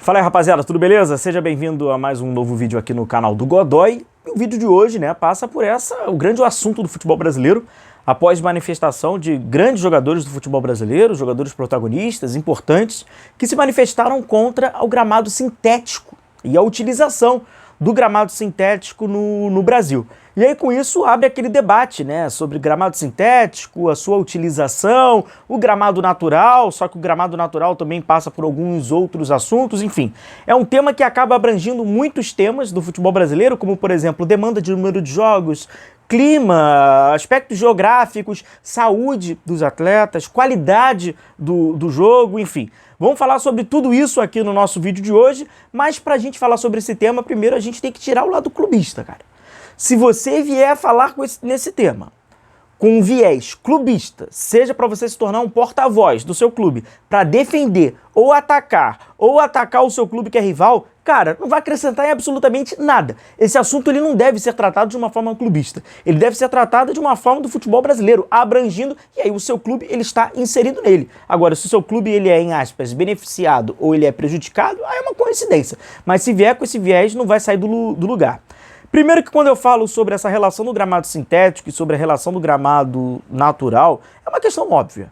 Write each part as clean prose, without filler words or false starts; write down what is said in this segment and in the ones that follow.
Fala aí, rapaziada, tudo beleza? Seja bem-vindo a mais um novo vídeo aqui no canal do Godoy. E o vídeo de hoje, passa por o grande assunto do futebol brasileiro, após manifestação de grandes jogadores do futebol brasileiro, jogadores protagonistas, importantes, que se manifestaram contra o gramado sintético e a utilização do gramado sintético no Brasil. E aí com isso abre aquele debate, sobre gramado sintético, a sua utilização, o gramado natural, só que o gramado natural também passa por alguns outros assuntos, enfim. É um tema que acaba abrangindo muitos temas do futebol brasileiro, como por exemplo, demanda de número de jogos, clima, aspectos geográficos, saúde dos atletas, qualidade do jogo, enfim. Vamos falar sobre tudo isso aqui no nosso vídeo de hoje, mas pra gente falar sobre esse tema, primeiro a gente tem que tirar o lado clubista, cara. Se você vier falar nesse tema com um viés clubista, seja para você se tornar um porta-voz do seu clube para defender ou atacar o seu clube que é rival, cara, não vai acrescentar em absolutamente nada. Esse assunto ele não deve ser tratado de uma forma clubista. Ele deve ser tratado de uma forma do futebol brasileiro, abrangindo, e aí o seu clube ele está inserido nele. Agora, se o seu clube ele é, em aspas, beneficiado ou ele é prejudicado, aí é uma coincidência. Mas se vier com esse viés, não vai sair do lugar. Primeiro que quando eu falo sobre essa relação do gramado sintético e sobre a relação do gramado natural, é uma questão óbvia,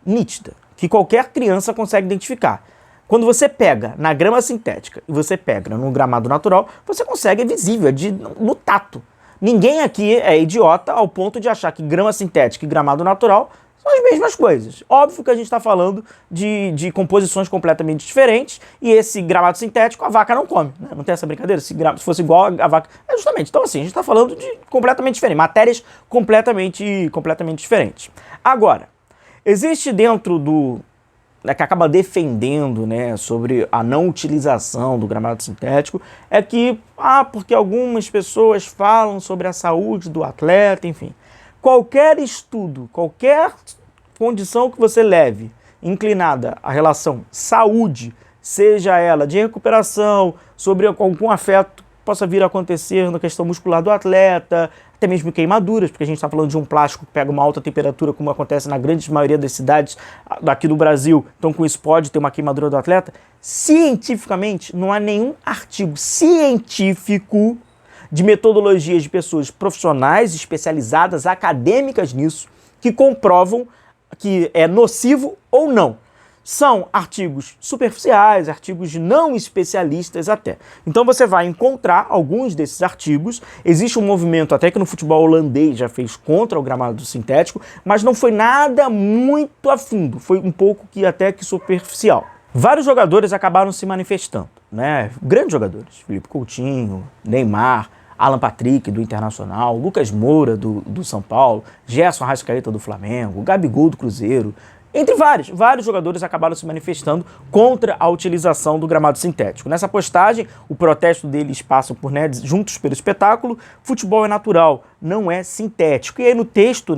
nítida, que qualquer criança consegue identificar. Quando você pega na grama sintética e você pega no gramado natural, você consegue, é visível, no tato. Ninguém aqui é idiota ao ponto de achar que grama sintética e gramado natural são as mesmas coisas. Óbvio que a gente está falando de composições completamente diferentes e esse gramado sintético a vaca não come, né? Não tem essa brincadeira? Se fosse igual a vaca... É justamente. Então assim, a gente está falando de completamente diferente, matérias completamente diferentes. Agora, existe dentro que acaba defendendo, sobre a não utilização do gramado sintético, é que, porque algumas pessoas falam sobre a saúde do atleta, enfim. Qualquer estudo, qualquer condição que você leve inclinada à relação saúde, seja ela de recuperação, sobre algum afeto que possa vir a acontecer na questão muscular do atleta, até mesmo queimaduras, porque a gente está falando de um plástico que pega uma alta temperatura, como acontece na grande maioria das cidades daqui do Brasil, então com isso pode ter uma queimadura do atleta. Cientificamente, não há nenhum artigo científico de metodologias de pessoas profissionais, especializadas, acadêmicas nisso, que comprovam que é nocivo ou não. São artigos superficiais, artigos de não especialistas até. Então você vai encontrar alguns desses artigos. Existe um movimento até que no futebol holandês já fez contra o gramado sintético, mas não foi nada muito a fundo, foi um pouco até que superficial. Vários jogadores acabaram se manifestando, grandes jogadores, Felipe Coutinho, Neymar, Alan Patrick do Internacional, Lucas Moura do São Paulo, Gerson Arrascaeta do Flamengo, Gabigol do Cruzeiro, entre vários jogadores acabaram se manifestando contra a utilização do gramado sintético. Nessa postagem, o protesto deles passa por, juntos pelo espetáculo, futebol é natural, não é sintético. E aí no texto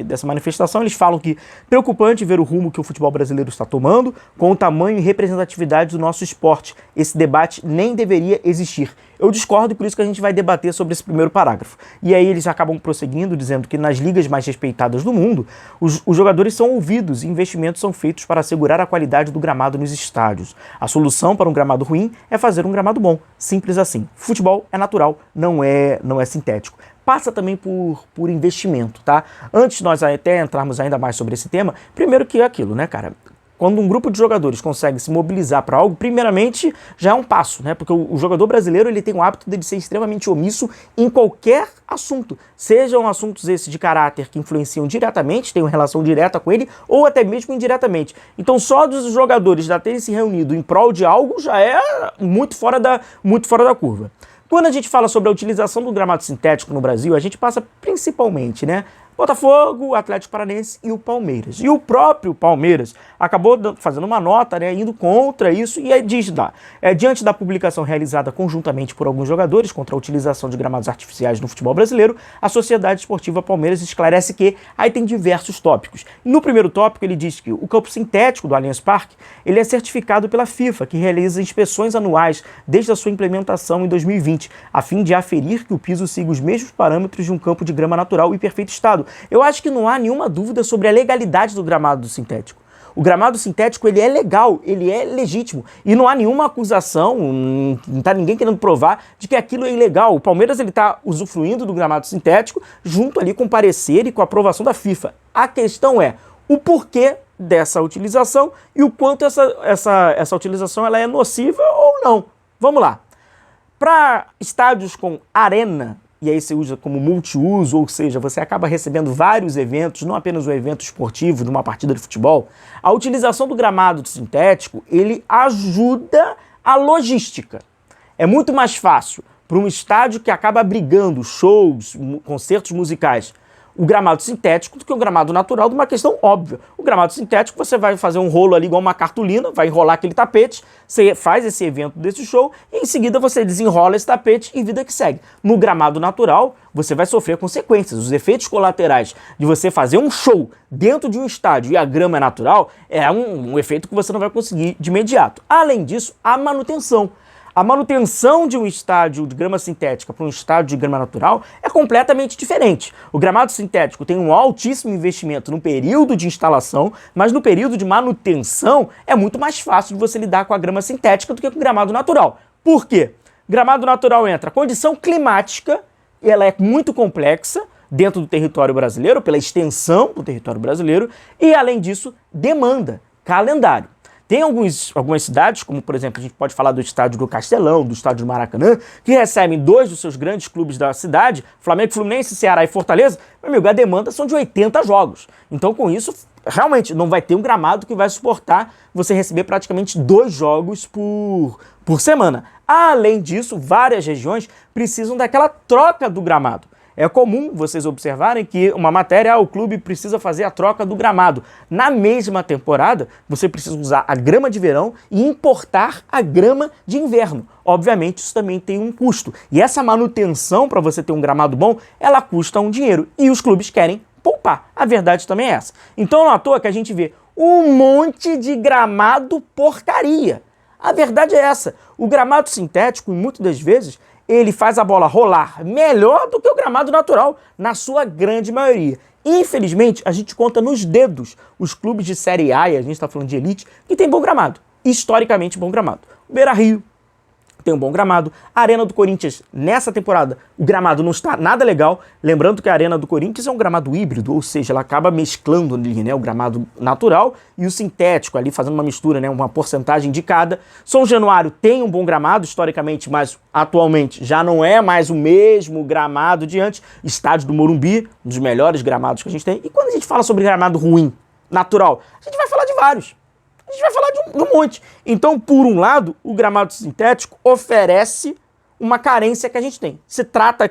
dessa manifestação eles falam que preocupante ver o rumo que o futebol brasileiro está tomando com o tamanho e representatividade do nosso esporte. Esse debate nem deveria existir. Eu discordo e por isso que a gente vai debater sobre esse primeiro parágrafo. E aí eles acabam prosseguindo, dizendo que nas ligas mais respeitadas do mundo, os jogadores são ouvidos e investimentos são feitos para assegurar a qualidade do gramado nos estádios. A solução para um gramado ruim é fazer um gramado bom. Simples assim. Futebol é natural, não é sintético. Passa também por investimento, tá? Antes de nós até entrarmos ainda mais sobre esse tema, primeiro que é aquilo, cara? Quando um grupo de jogadores consegue se mobilizar para algo, primeiramente já é um passo, porque o jogador brasileiro ele tem o hábito de ser extremamente omisso em qualquer assunto, sejam assuntos esses de caráter que influenciam diretamente, têm uma relação direta com ele, ou até mesmo indiretamente. Então só dos jogadores já terem se reunido em prol de algo já é muito fora da curva. Quando a gente fala sobre a utilização do gramado sintético no Brasil, a gente passa principalmente, Botafogo, Atlético Paranaense e o Palmeiras. E o próprio Palmeiras acabou fazendo uma nota, indo contra isso, e aí diz diante da publicação realizada conjuntamente por alguns jogadores contra a utilização de gramados artificiais no futebol brasileiro, a Sociedade Esportiva Palmeiras esclarece que aí tem diversos tópicos. No primeiro tópico ele diz que o campo sintético do Allianz Parque ele é certificado pela FIFA, que realiza inspeções anuais desde a sua implementação em 2020, a fim de aferir que o piso siga os mesmos parâmetros de um campo de grama natural e perfeito estado. Eu acho que não há nenhuma dúvida sobre a legalidade do gramado sintético. O gramado sintético, ele é legal, ele é legítimo. E não há nenhuma acusação, não está ninguém querendo provar de que aquilo é ilegal. O Palmeiras, ele está usufruindo do gramado sintético junto ali com o parecer e com a aprovação da FIFA. A questão é o porquê dessa utilização e o quanto essa utilização ela é nociva ou não. Vamos lá. Para estádios com arena, e aí você usa como multiuso, ou seja, você acaba recebendo vários eventos, não apenas um evento esportivo de uma partida de futebol, a utilização do gramado sintético, ele ajuda a logística. É muito mais fácil para um estádio que acaba abrigando shows, concertos musicais, o gramado sintético do que o gramado natural, de uma questão óbvia. O gramado sintético, você vai fazer um rolo ali igual uma cartolina, vai enrolar aquele tapete, você faz esse evento desse show e em seguida você desenrola esse tapete e vida que segue. No gramado natural, você vai sofrer consequências. Os efeitos colaterais de você fazer um show dentro de um estádio e a grama é natural é um efeito que você não vai conseguir de imediato. Além disso, a manutenção. A manutenção de um estádio de grama sintética para um estádio de grama natural é completamente diferente. O gramado sintético tem um altíssimo investimento no período de instalação, mas no período de manutenção é muito mais fácil de você lidar com a grama sintética do que com o gramado natural. Por quê? Gramado natural entra a condição climática, e ela é muito complexa dentro do território brasileiro, pela extensão do território brasileiro, e além disso, demanda, calendário. Tem algumas cidades, como por exemplo, a gente pode falar do estádio do Castelão, do estádio do Maracanã, que recebem 2 dos seus grandes clubes da cidade, Flamengo, Fluminense, Ceará e Fortaleza. Meu amigo, a demanda são de 80 jogos. Então, com isso, realmente, não vai ter um gramado que vai suportar você receber praticamente 2 jogos por semana. Além disso, várias regiões precisam daquela troca do gramado. É comum vocês observarem que uma matéria, o clube precisa fazer a troca do gramado. Na mesma temporada, você precisa usar a grama de verão e importar a grama de inverno. Obviamente, isso também tem um custo. E essa manutenção, para você ter um gramado bom, ela custa um dinheiro. E os clubes querem poupar. A verdade também é essa. Então, não é à toa que a gente vê um monte de gramado porcaria. A verdade é essa. O gramado sintético, muitas das vezes, ele faz a bola rolar melhor do que o gramado natural, na sua grande maioria. Infelizmente, a gente conta nos dedos os clubes de Série A, e a gente está falando de elite, que tem bom gramado, historicamente bom gramado. O Beira-Rio tem um bom gramado. A Arena do Corinthians, nessa temporada, o gramado não está nada legal. Lembrando que a Arena do Corinthians é um gramado híbrido, ou seja, ela acaba mesclando ali, né, o gramado natural e o sintético, ali fazendo uma mistura, né, uma porcentagem de cada. São Januário tem um bom gramado, historicamente, mas atualmente já não é mais o mesmo gramado de antes. Estádio do Morumbi, um dos melhores gramados que a gente tem. E quando a gente fala sobre gramado ruim, natural, a gente vai falar de vários. A gente vai falar de um monte. Então, por um lado, o gramado sintético oferece uma carência que a gente tem. Se trata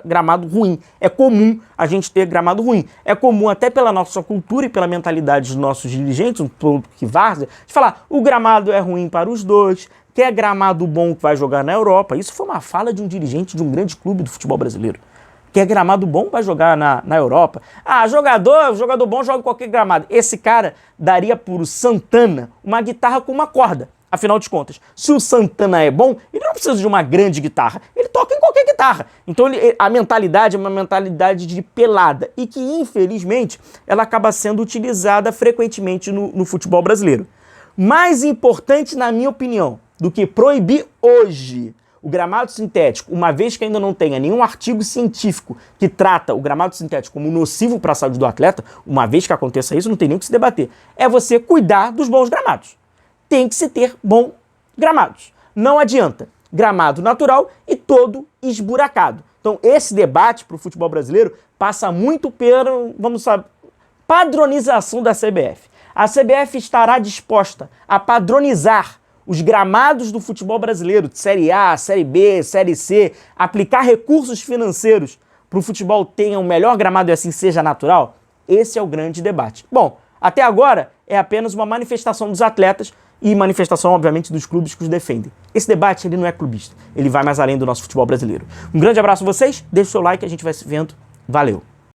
gramado ruim. É comum a gente ter gramado ruim. É comum, até pela nossa cultura e pela mentalidade dos nossos dirigentes, um pouco que várzea, de falar, o gramado é ruim para os dois, quer gramado bom que vai jogar na Europa. Isso foi uma fala de um dirigente de um grande clube do futebol brasileiro. Quer gramado bom vai jogar na Europa. Ah, jogador bom joga em qualquer gramado. Esse cara daria por Santana uma guitarra com uma corda. Afinal de contas, se o Santana é bom, ele não precisa de uma grande guitarra. Ele toca em qualquer guitarra. Então a mentalidade é uma mentalidade de pelada e que, infelizmente, ela acaba sendo utilizada frequentemente no futebol brasileiro. Mais importante, na minha opinião, do que proibir hoje o gramado sintético, uma vez que ainda não tenha nenhum artigo científico que trata o gramado sintético como nocivo para a saúde do atleta, uma vez que aconteça isso, não tem nem o que se debater. É você cuidar dos bons gramados. Tem que se ter bons gramados. Não adianta gramado natural e todo esburacado. Então, esse debate para o futebol brasileiro passa muito pela, padronização da CBF. A CBF estará disposta a padronizar os gramados do futebol brasileiro, de Série A, Série B, Série C, aplicar recursos financeiros para o futebol tenha um melhor gramado e assim seja natural? Esse é o grande debate. Bom, até agora é apenas uma manifestação dos atletas e manifestação, obviamente, dos clubes que os defendem. Esse debate ele não é clubista, ele vai mais além do nosso futebol brasileiro. Um grande abraço a vocês, deixe o seu like, a gente vai se vendo. Valeu!